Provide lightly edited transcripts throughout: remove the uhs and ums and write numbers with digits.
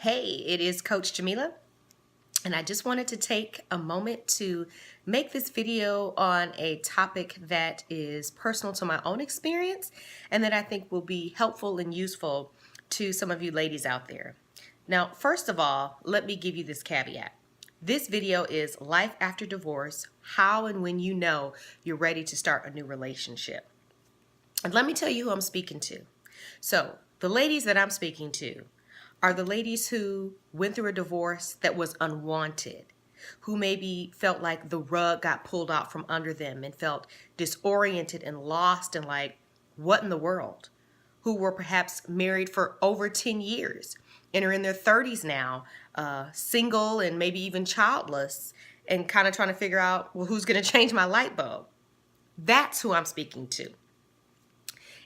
Hey, it is Coach Jamila, and I just wanted to take a moment to make this video on a topic that is personal to my own experience and that I think will be helpful and useful to some of you ladies out there. Now, first of all, let me give you this caveat. This video is life after divorce, how and when you know you're ready to start a new relationship. And let me tell you who I'm speaking to. So, the ladies that I'm speaking to are the ladies who went through a divorce that was unwanted, who maybe felt like the rug got pulled out from under them and felt disoriented and lost and like, what in the world? Who were perhaps married for over 10 years and are in their 30s now, single and maybe even childless, and kind of trying to figure out, well, who's going to change my light bulb? That's who I'm speaking to.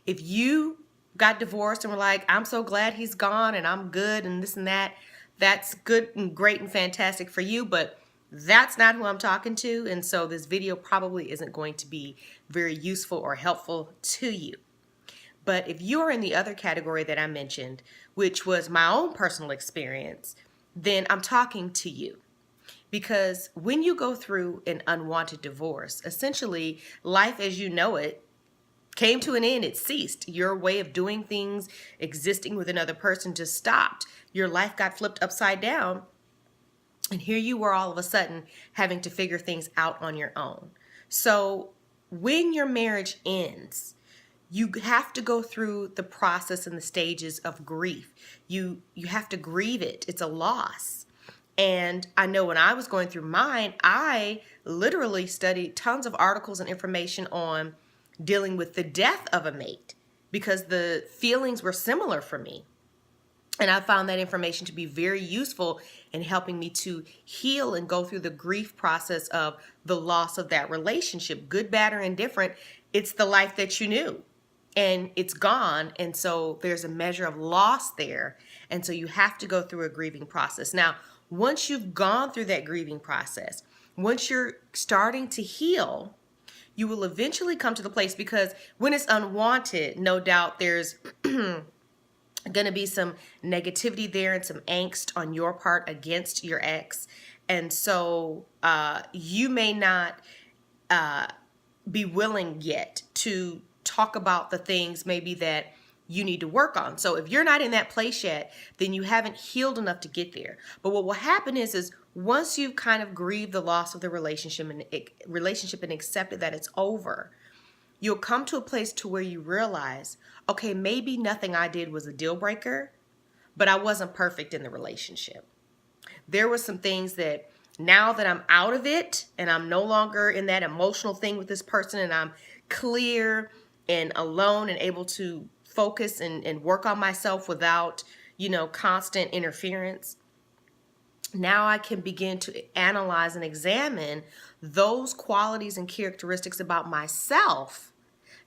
If you got divorced and were like, I'm so glad he's gone and I'm good and this and that, that's good and great and fantastic for you, but that's not who I'm talking to. And so this video probably isn't going to be very useful or helpful to you. But if you're in the other category that I mentioned, which was my own personal experience, then I'm talking to you. Because when you go through an unwanted divorce, essentially life as you know it came to an end. It ceased. Your way of doing things, existing with another person, just stopped. Your life got flipped upside down. And here you were all of a sudden having to figure things out on your own. So when your marriage ends, you have to go through the process and the stages of grief. You have to grieve it. It's a loss. And I know when I was going through mine, I literally studied tons of articles and information on dealing with the death of a mate because the feelings were similar for me. And I found that information to be very useful in helping me to heal and go through the grief process of the loss of that relationship. Good, bad, or indifferent, it's the life that you knew and it's gone. And so there's a measure of loss there. And so you have to go through a grieving process. Now, once you've gone through that grieving process, once you're starting to heal, you will eventually come to the place, because when it's unwanted, no doubt there's going to be some negativity there and some angst on your part against your ex. And so you may not be willing yet to talk about the things maybe that you need to work on. So if you're not in that place yet, then you haven't healed enough to get there. But what will happen is once you've kind of grieved the loss of the relationship and accepted that it's over, you'll come to a place to where you realize, okay, maybe nothing I did was a deal breaker, but I wasn't perfect in the relationship. There were some things that now that I'm out of it and I'm no longer in that emotional thing with this person and I'm clear and alone and able to focus and work on myself without, constant interference. Now I can begin to analyze and examine those qualities and characteristics about myself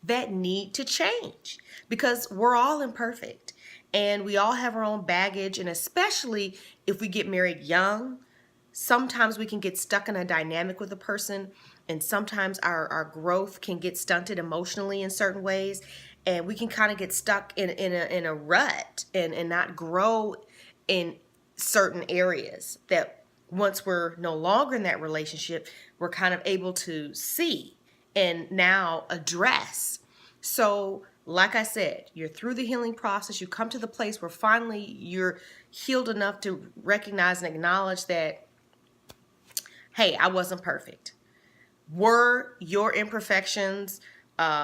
that need to change, because we're all imperfect and we all have our own baggage. And especially if we get married young, sometimes we can get stuck in a dynamic with a person, and sometimes our growth can get stunted emotionally in certain ways, and we can kind of get stuck in a rut and not grow in certain areas that once we're no longer in that relationship, we're kind of able to see and now address. So like I said, you're through the healing process. You come to the place where finally you're healed enough to recognize and acknowledge that, hey, I wasn't perfect. Were your imperfections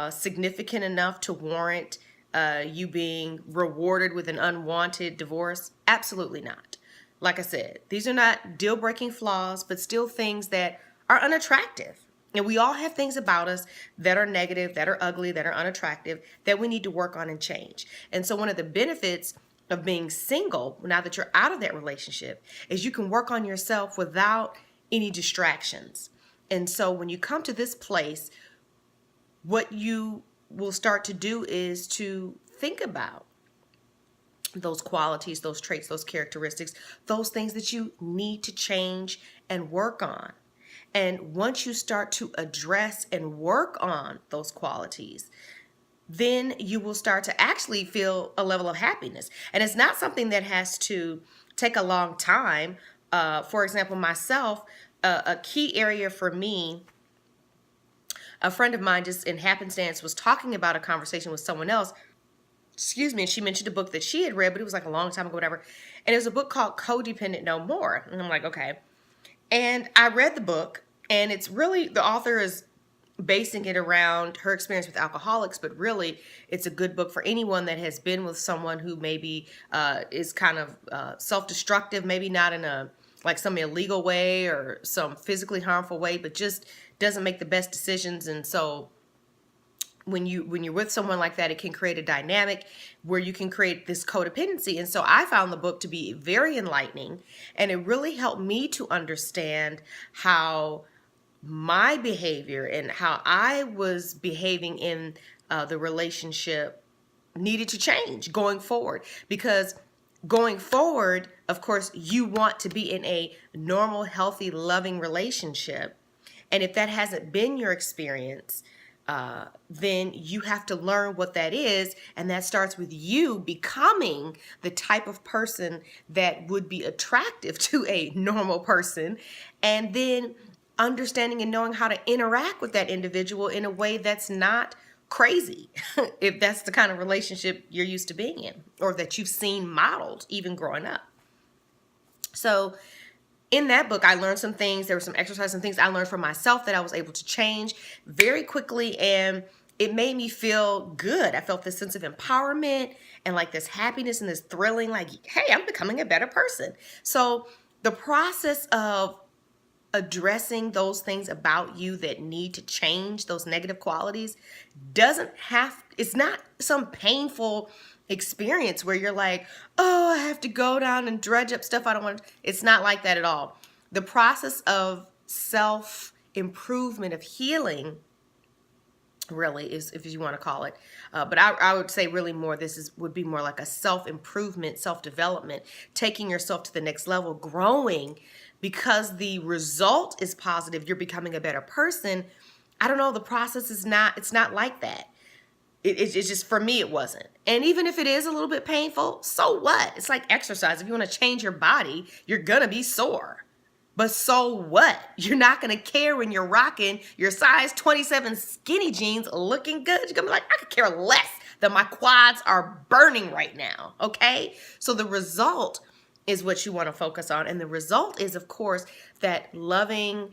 significant enough to warrant you being rewarded with an unwanted divorce? Absolutely not. Like I said, these are not deal-breaking flaws, but still things that are unattractive. And we all have things about us that are negative, that are ugly, that are unattractive, that we need to work on and change. And so one of the benefits of being single, now that you're out of that relationship, is you can work on yourself without any distractions. And so when you come to this place, what you will start to do is to think about those qualities, those traits, those characteristics, those things that you need to change and work on. And once you start to address and work on those qualities, then you will start to actually feel a level of happiness. And it's not something that has to take a long time. For example, myself, a key area for me, a friend of mine just in happenstance was talking about a conversation with someone else, excuse me, and she mentioned a book that she had read, but it was like a long time ago, whatever. And it was a book called Codependent No More. And I'm like, okay. And I read the book, and it's really, the author is basing it around her experience with alcoholics, but really it's a good book for anyone that has been with someone who maybe is kind of self-destructive, maybe not in a like some illegal way or some physically harmful way, but just doesn't make the best decisions. And so when you're with someone like that, it can create a dynamic where you can create this codependency. And so I found the book to be very enlightening, and it really helped me to understand how my behavior and how I was behaving in the relationship needed to change going forward. Because going forward, of course, you want to be in a normal, healthy, loving relationship. And if that hasn't been your experience, then you have to learn what that is. And that starts with you becoming the type of person that would be attractive to a normal person. And then understanding and knowing how to interact with that individual in a way that's not crazy, if that's the kind of relationship you're used to being in or that you've seen modeled even growing up. So in that book, I learned some things. There were some exercises and things I learned for myself that I was able to change very quickly, and it made me feel good. I felt this sense of empowerment and like this happiness and this thrilling, like, hey, I'm becoming a better person. So the process of addressing those things about you that need to change, those negative qualities, it's not some painful experience where you're like, oh, I have to go down and dredge up stuff I don't want. It's not like that at all. The process of self-improvement, of healing, really is, if you want to call it, but I would say really more, would be more like a self-improvement, self-development, taking yourself to the next level, growing, because the result is positive. You're becoming a better person. I don't know. The process it's not like that. It's just, for me, it wasn't. And even if it is a little bit painful, so what? It's like exercise. If you want to change your body, you're going to be sore. But so what? You're not going to care when you're rocking your size 27 skinny jeans looking good. You're going to be like, I could care less that my quads are burning right now. Okay? So the result is what you want to focus on. And the result is, of course, that loving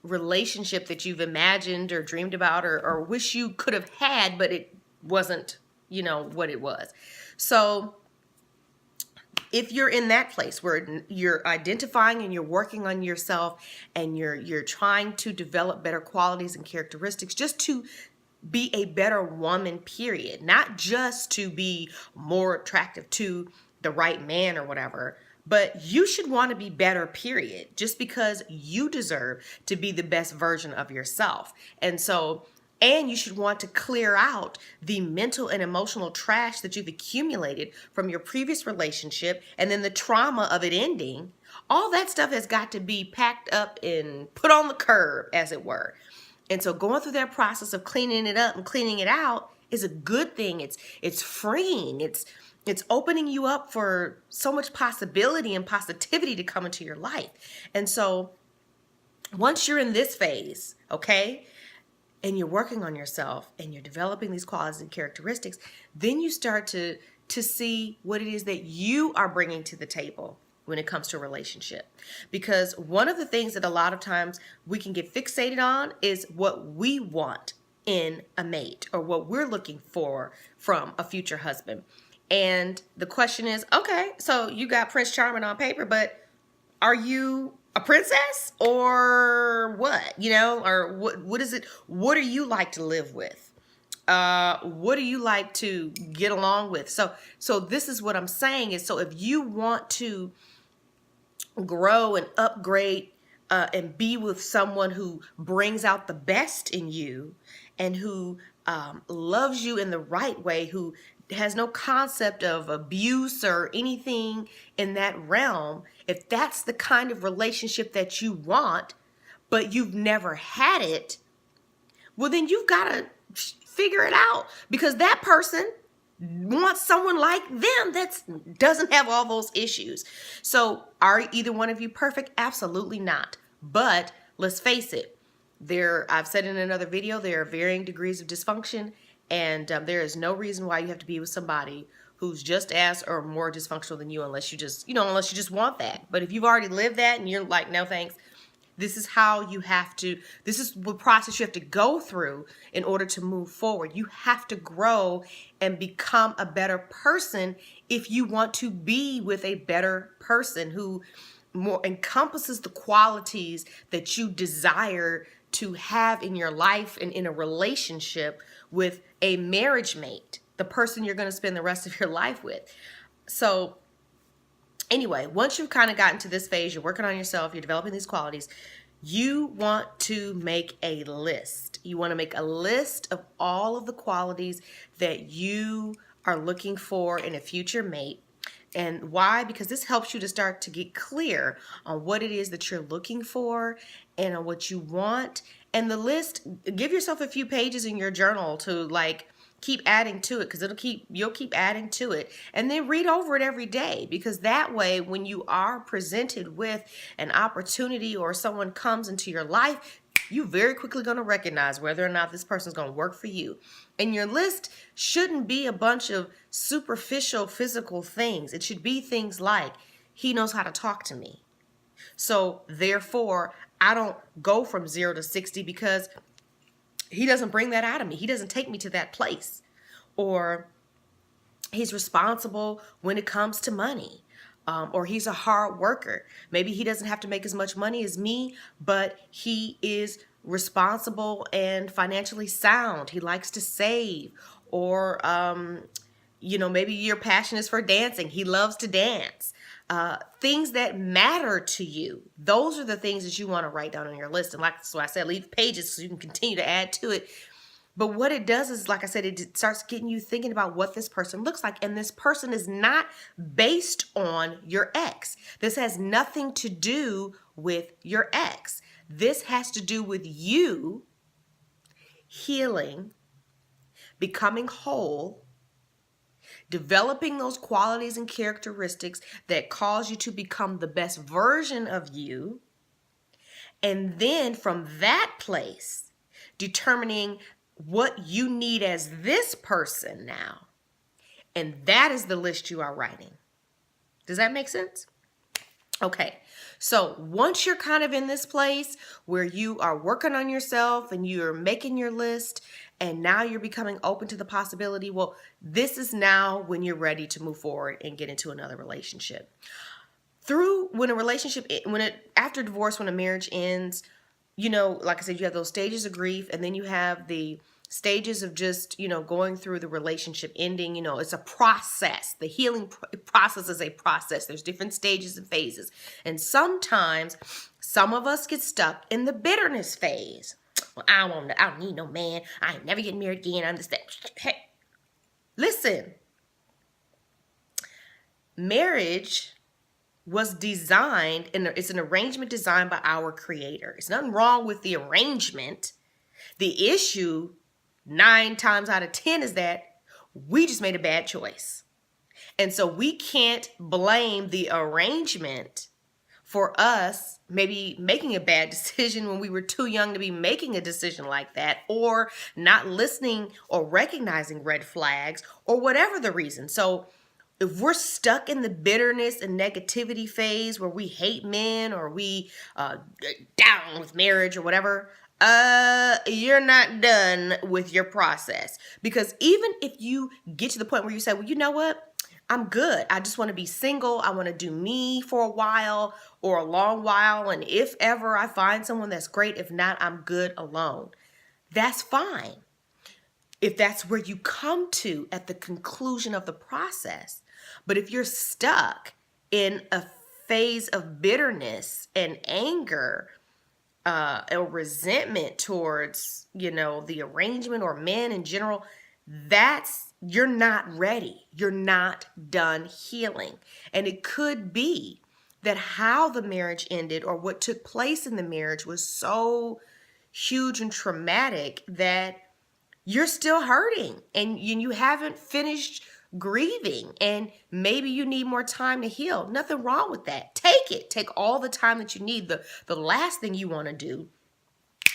relationship that you've imagined or dreamed about or wish you could have had, but it wasn't, what it was. So if you're in that place where you're identifying and you're working on yourself and you're trying to develop better qualities and characteristics just to be a better woman, period, not just to be more attractive to the right man or whatever, but you should want to be better, period, just because you deserve to be the best version of yourself. And you should want to clear out the mental and emotional trash that you've accumulated from your previous relationship and then the trauma of it ending. All that stuff has got to be packed up and put on the curb, as it were. And so going through that process of cleaning it up and cleaning it out is a good thing. It's freeing. It's opening you up for so much possibility and positivity to come into your life. And so once you're in this phase, okay, and you're working on yourself and you're developing these qualities and characteristics, then you start to see what it is that you are bringing to the table when it comes to a relationship. Because one of the things that a lot of times we can get fixated on is what we want in a mate or what we're looking for from a future husband. And the question is, okay, so you got Prince Charming on paper, but are you a princess or what? Or what is it? What do you like to live with? What do you like to get along with? So this is what I'm saying is, so if you want to grow and upgrade and be with someone who brings out the best in you and who loves you in the right way, who has no concept of abuse or anything in that realm, if that's the kind of relationship that you want, but you've never had it, well, then you've got to figure it out, because that person want someone like them that doesn't have all those issues. So are either one of you perfect? Absolutely not. But let's face it, I've said in another video, there are varying degrees of dysfunction, and there is no reason why you have to be with somebody who's just as or more dysfunctional than you, unless you just want that. But if you've already lived that and you're like, no thanks, this is the process you have to go through in order to move forward. You have to grow and become a better person if you want to be with a better person who more encompasses the qualities that you desire to have in your life and in a relationship with a marriage mate, the person you're going to spend the rest of your life with. So anyway, once you've kind of gotten to this phase, you're working on yourself, you're developing these qualities, you want to make a list. You want to make a list of all of the qualities that you are looking for in a future mate. And why? Because this helps you to start to get clear on what it is that you're looking for and on what you want. And the list, give yourself a few pages in your journal to keep adding to it, because you'll keep adding to it, and then read over it every day, because that way when you are presented with an opportunity or someone comes into your life, you're very quickly going to recognize whether or not this person's going to work for you. And your list shouldn't be a bunch of superficial physical things. It should be things like, he knows how to talk to me, so therefore I don't go from 0 to 60 because he doesn't bring that out of me. He doesn't take me to that place. Or he's responsible when it comes to money. Or he's a hard worker. Maybe he doesn't have to make as much money as me, but he is responsible and financially sound. He likes to save. Or, maybe your passion is for dancing. He loves to dance. Things that matter to you. Those are the things that you want to write down on your list. And so I said, leave pages so you can continue to add to it. But what it does is, like I said, it starts getting you thinking about what this person looks like. And this person is not based on your ex. This has nothing to do with your ex. This has to do with you healing, becoming whole, developing those qualities and characteristics that cause you to become the best version of you. And then from that place, determining what you need as this person now. And that is the list you are writing. Does that make sense? Okay, so once you're kind of in this place where you are working on yourself and you're making your list, and now you're becoming open to the possibility, well, this is now when you're ready to move forward and get into another relationship. After divorce, when a marriage ends, like I said, you have those stages of grief, and then you have the stages of just, going through the relationship ending. It's a process. The healing process is a process. There's different stages and phases. And sometimes some of us get stuck in the bitterness phase. Well, I don't need no man. I ain't never getting married again. I'm just that. Hey, listen. Marriage was designed, and it's an arrangement designed by our Creator. There's nothing wrong with the arrangement. The issue 9 times out of 10 is that we just made a bad choice. And so we can't blame the arrangement for us maybe making a bad decision when we were too young to be making a decision like that, or not listening or recognizing red flags, or whatever the reason. So if we're stuck in the bitterness and negativity phase where we hate men, or we down with marriage or whatever, you're not done with your process. Because even if you get to the point where you say, well, you know what? I'm good. I just want to be single. I want to do me for a while or a long while. And if ever I find someone, that's great. If not, I'm good alone. That's fine. If that's where you come to at the conclusion of the process. But if you're stuck in a phase of bitterness and anger, or resentment towards, the arrangement or men in general, you're not ready. You're not done healing. And it could be that how the marriage ended or what took place in the marriage was so huge and traumatic that you're still hurting and you haven't finished grieving, and maybe you need more time to heal. Nothing wrong with that. Take it. Take all the time that you need. The last thing you want to do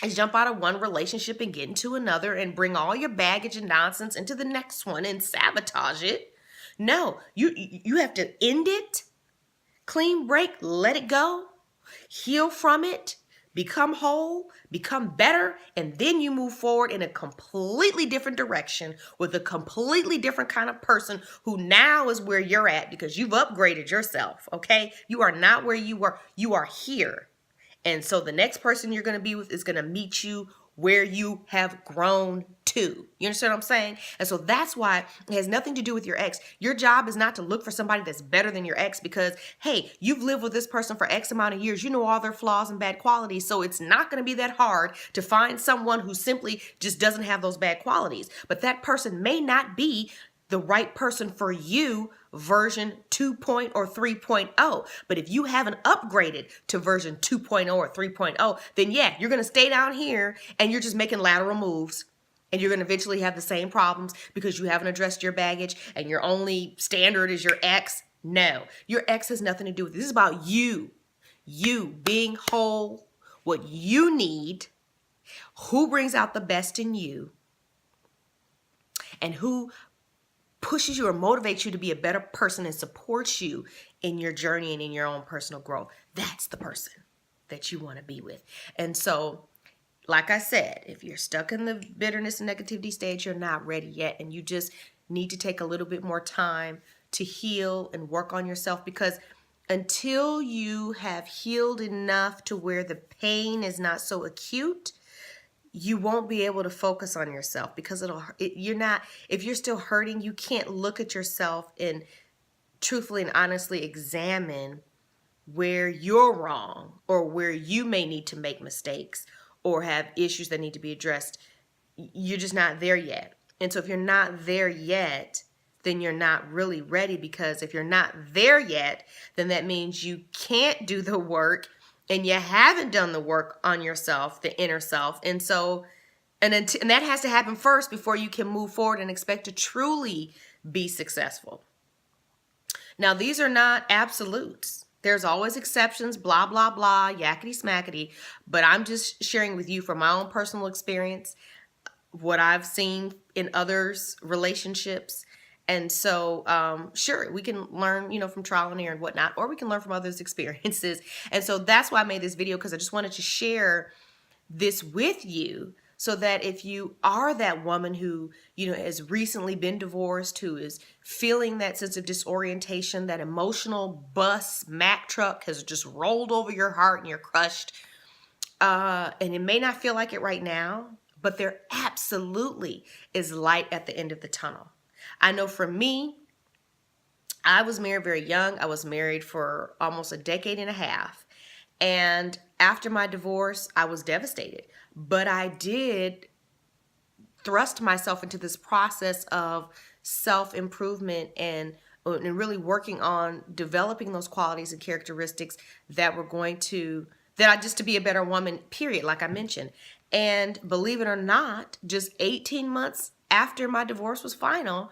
is jump out of one relationship and get into another and bring all your baggage and nonsense into the next one and sabotage it. No, you have to end it, clean break, let it go, heal from it, become whole, become better, and then you move forward in a completely different direction with a completely different kind of person who now is where you're at because you've upgraded yourself, okay? You are not where you were. You are here. And so the next person you're going to be with is going to meet you where you have grown to. You understand what I'm saying? And so that's why it has nothing to do with your ex. Your job is not to look for somebody that's better than your ex because, hey, you've lived with this person for X amount of years. You know all their flaws and bad qualities. So it's not going to be that hard to find someone who simply just doesn't have those bad qualities. But that person may not be the right person for you version 2.0 or 3.0. But if you haven't upgraded to version 2.0 or 3.0, then yeah, you're going to stay down here and you're just making lateral moves. And you're going to eventually have the same problems because you haven't addressed your baggage and your only standard is your ex. No, your ex has nothing to do with it. This is about you. You being whole, what you need, who brings out the best in you, and who pushes you or motivates you to be a better person and supports you in your journey and in your own personal growth. That's the person that you want to be with. And so, like I said, if you're stuck in the bitterness and negativity stage, you're not ready yet. And you just need to take a little bit more time to heal and work on yourself, because until you have healed enough to where the pain is not so acute, you won't be able to focus on yourself because if you're still hurting, you can't look at yourself and truthfully and honestly examine where you're wrong or where you may need to make mistakes or have issues that need to be addressed. You're just not there yet. And so if you're not there yet, then you're not really ready, because if you're not there yet, then that means you can't do the work and you haven't done the work on yourself, the inner self. And so, and that has to happen first before you can move forward and expect to truly be successful. Now, these are not absolutes. There's always exceptions, blah, blah, blah, yakety smackety. But I'm just sharing with you from my own personal experience, what I've seen in others' relationships. And so, sure, we can learn, from trial and error and whatnot, or we can learn from others' experiences. And so that's why I made this video, because I just wanted to share this with you so that if you are that woman who, has recently been divorced, who is feeling that sense of disorientation, that emotional bus, Mack truck has just rolled over your heart and you're crushed. And it may not feel like it right now, but there absolutely is light at the end of the tunnel. I know for me, I was married very young. I was married for almost a decade and a half. And after my divorce, I was devastated. But I did thrust myself into this process of self-improvement and really working on developing those qualities and characteristics that just to be a better woman, period, like I mentioned. And believe it or not, just 18 months after my divorce was final,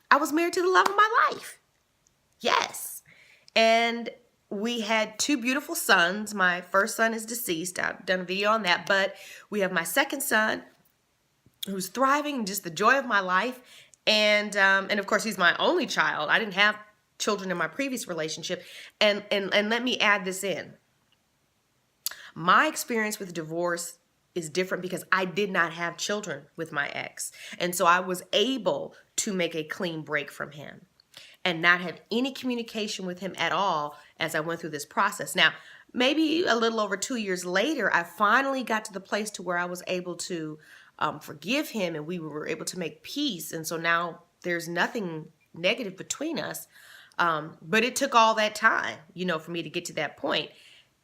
I was married to the love of my life. Yes. And we had 2 beautiful sons. My first son is deceased. I've done a video on that. But we have my second son who's thriving, just the joy of my life. And of course, he's my only child. I didn't have children in my previous relationship. And let me add this in. My experience with divorce is different because I did not have children with my ex. And so I was able to make a clean break from him and not have any communication with him at all as I went through this process. Now, maybe a little over 2 years later, I finally got to the place to where I was able to forgive him, and we were able to make peace. And so now there's nothing negative between us. But it took all that time, for me to get to that point.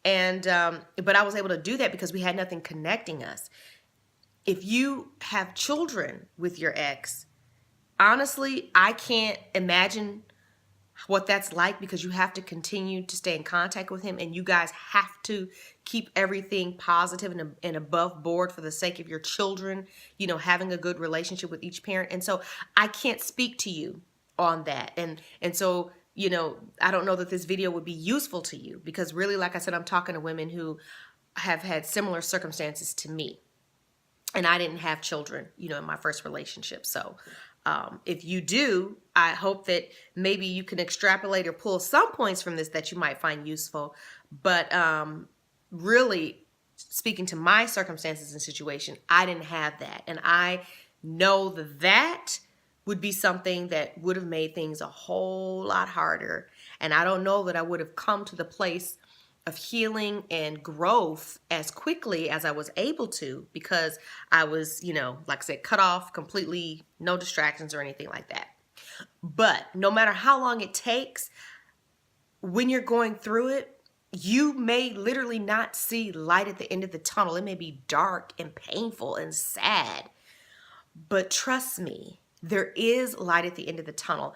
And, but I was able to do that because we had nothing connecting us. If you have children with your ex, honestly, I can't imagine what that's like, because you have to continue to stay in contact with him, and you guys have to keep everything positive and above board for the sake of your children, having a good relationship with each parent. And so I can't speak to you on that. And so, you know, I don't know that this video would be useful to you, because really, like I said, I'm talking to women who have had similar circumstances to me. And I didn't have children, you know, in my first relationship. So if you do, I hope that maybe you can extrapolate or pull some points from this that you might find useful. But really, speaking to my circumstances and situation, I didn't have that. And I know that that would be something that would have made things a whole lot harder. And I don't know that I would have come to the place of healing and growth as quickly as I was able to, because I was, you know, like I said, cut off completely, no distractions or anything like that. But no matter how long it takes, when you're going through it, you may literally not see light at the end of the tunnel. It may be dark and painful and sad, but trust me, there is light at the end of the tunnel.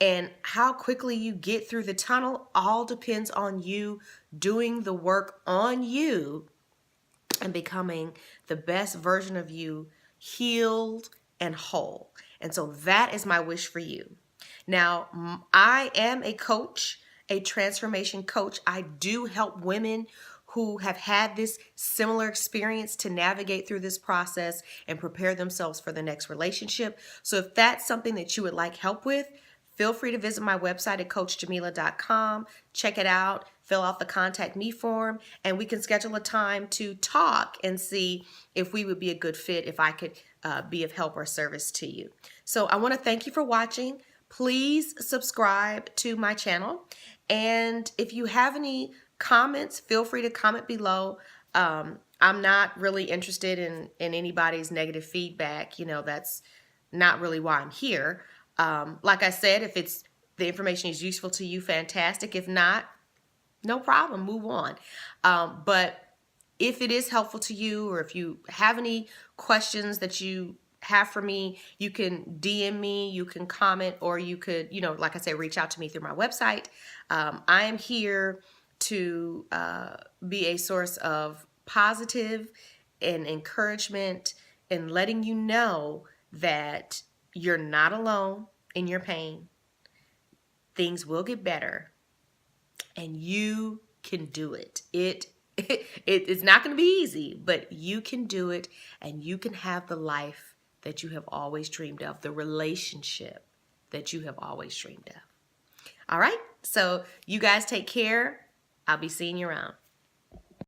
And how quickly you get through the tunnel all depends on you doing the work on you and becoming the best version of you, healed and whole. And so that is my wish for you. Now, I am a coach, a transformation coach. I do help women who have had this similar experience to navigate through this process and prepare themselves for the next relationship. So if that's something that you would like help with, feel free to visit my website at coachjamila.com. Check it out, fill out the contact me form, and we can schedule a time to talk and see if we would be a good fit, if I could be of help or service to you. So I want to thank you for watching. Please subscribe to my channel. And if you have any comments, feel free to comment below. I'm not really interested in anybody's negative feedback. You know, that's not really why I'm here. Like I said, if the information is useful to you, fantastic. If not, no problem, move on. But if it is helpful to you, or if you have any questions that you have for me, you can DM me, you can comment, or you could, you know, like I said, reach out to me through my website. I am here to be a source of positive and encouragement, and letting you know that you're not alone in your pain. Things will get better, and you can do it. It's not going to be easy, but you can do it, and you can have the life that you have always dreamed of, the relationship that you have always dreamed of. All right, so you guys take care. I'll be seeing you around.